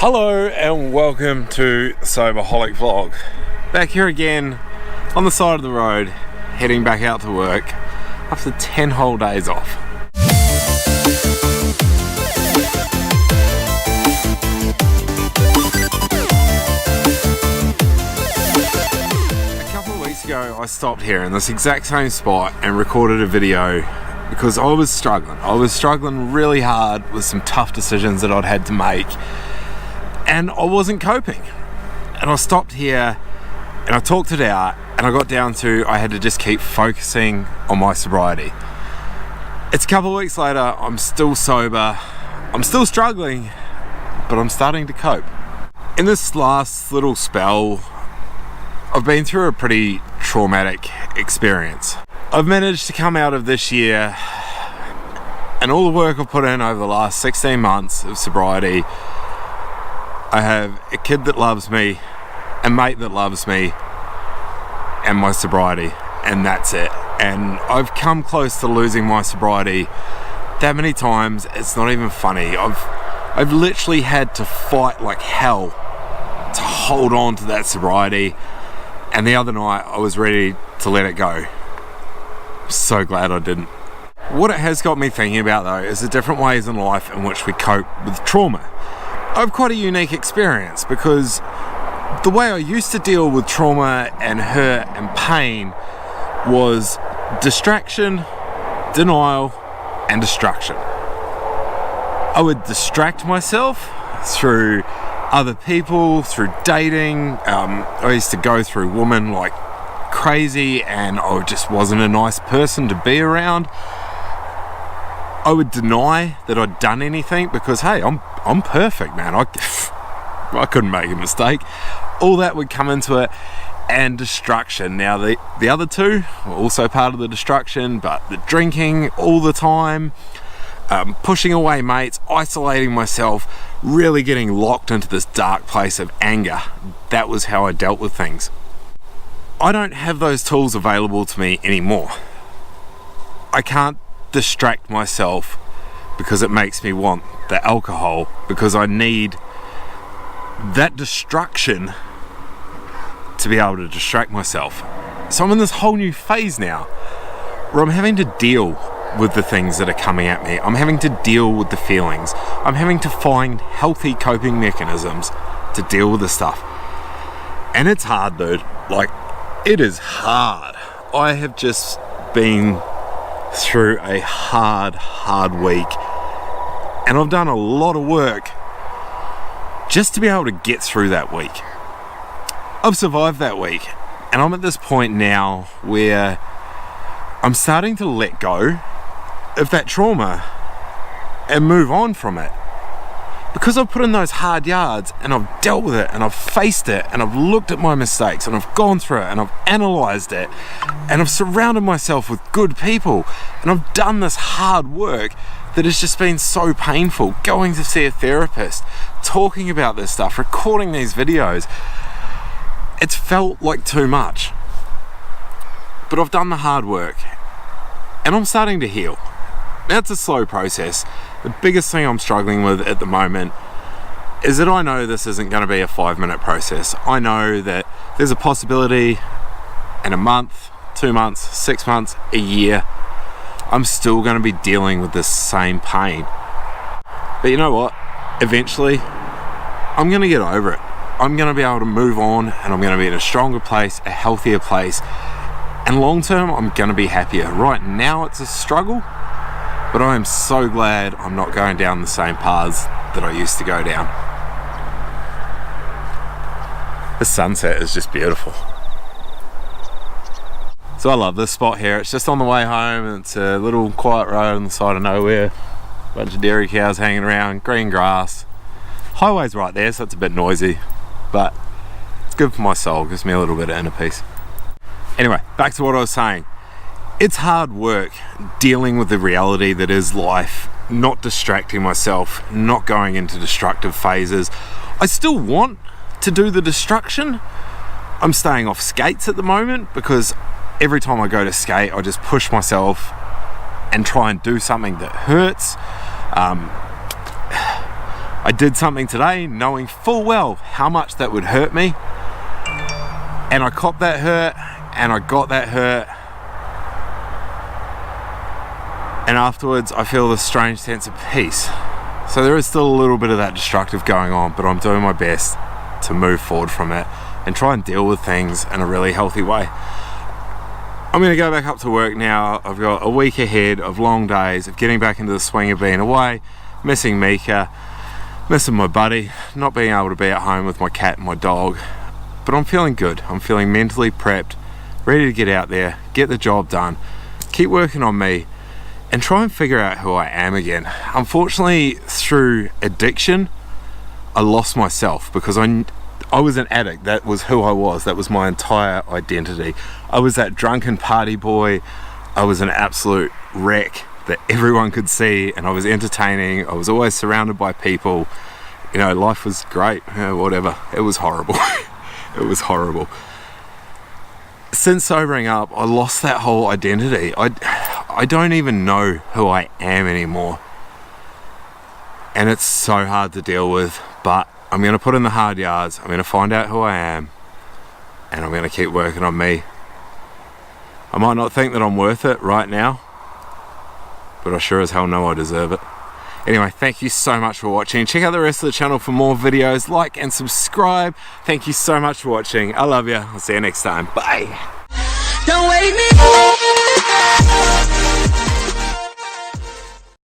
Hello and welcome to the Soberholic vlog. Back here again on the side of the road, heading back out to work after 10 whole days off. A couple of weeks ago I stopped here in this exact same spot and recorded a video because I was struggling. I was struggling really hard with some tough decisions that I'd had to make. And I wasn't coping. And I stopped here and I talked it out and I got down to I had to just keep focusing on my sobriety. It's a couple of weeks later, I'm still sober, I'm still struggling, but I'm starting to cope. In this last little spell, I've been through a pretty traumatic experience. I've managed to come out of this year and all the work I've put in over the last 16 months of sobriety. I have a kid that loves me, a mate that loves me, and my sobriety, and that's it. And I've come close to losing my sobriety that many times, it's not even funny. I've literally had to fight like hell to hold on to that sobriety, and the other night I was ready to let it go. I'm so glad I didn't. What it has got me thinking about though is the different ways in life in which we cope with trauma. I have quite a unique experience because the way I used to deal with trauma and hurt and pain was distraction, denial, and destruction. I would distract myself through other people, through dating. I used to go through women like crazy and I just wasn't a nice person to be around. I would deny that I'd done anything because, hey, I'm perfect, man. I couldn't make a mistake. All that would come into it, and destruction. Now, the other two were also part of the destruction, but the drinking all the time, pushing away mates, isolating myself, really getting locked into this dark place of anger. That was how I dealt with things. I don't have those tools available to me anymore. I can't distract myself because it makes me want the alcohol, because I need that destruction to be able to distract myself. So I'm in this whole new phase now where I'm having to deal with the things that are coming at me. I'm having to deal with the feelings. I'm having to find healthy coping mechanisms to deal with this stuff. And it's hard, dude. Like, it is hard. I have just been through a hard week, and I've done a lot of work just to be able to get through that week. I've survived that week, and I'm at this point now where I'm starting to let go of that trauma and move on from it, because I've put in those hard yards and I've dealt with it and I've faced it and I've looked at my mistakes and I've gone through it and I've analysed it and I've surrounded myself with good people and I've done this hard work that has just been so painful. Going to see a therapist, talking about this stuff, recording these videos, it's felt like too much. But I've done the hard work and I'm starting to heal. Now, it's a slow process. The biggest thing I'm struggling with at the moment is that I know this isn't going to be a 5-minute process. I know that there's a possibility in a month, 2 months, 6 months, a year, I'm still going to be dealing with this same pain. But you know what? Eventually, I'm going to get over it. I'm going to be able to move on and I'm going to be in a stronger place, a healthier place. And long term, I'm going to be happier. Right now, it's a struggle. But I am so glad I'm not going down the same paths that I used to go down. The sunset is just beautiful. So I love this spot here. It's just on the way home and it's a little quiet road on the side of nowhere. Bunch of dairy cows hanging around, green grass. Highway's right there, so it's a bit noisy, but it's good for my soul, gives me a little bit of inner peace. Anyway, back to what I was saying. It's hard work dealing with the reality that is life, not distracting myself, not going into destructive phases. I still want to do the destruction. I'm staying off skates at the moment because every time I go to skate, I just push myself and try and do something that hurts. I did something today knowing full well how much that would hurt me, and I copped that hurt, and I got that hurt, and afterwards I feel this strange sense of peace. So there is still a little bit of that destructive going on, but I'm doing my best to move forward from it and try and deal with things in a really healthy way. I'm going to go back up to work now. I've got a week ahead of long days, of getting back into the swing of being away, missing Mika, missing my buddy, not being able to be at home with my cat and my dog. But I'm feeling good. I'm feeling mentally prepped, ready to get out there, get the job done, keep working on me, and try and figure out who I am again. Unfortunately, through addiction, I lost myself because I was an addict. That was who I was. That was my entire identity. I was that drunken party boy. I was an absolute wreck that everyone could see, and I was entertaining. I was always surrounded by people. You know, life was great. Whatever. It was horrible. It was horrible. Since sobering up, I lost that whole identity. I don't even know who I am anymore. And it's so hard to deal with, but I'm going to put in the hard yards. I'm going to find out who I am, and I'm going to keep working on me. I might not think that I'm worth it right now, but I sure as hell know I deserve it. Anyway, thank you so much for watching. Check out the rest of the channel for more videos. Like and subscribe. Thank you so much for watching. I love you. I'll see you next time. Bye. Don't wake me up.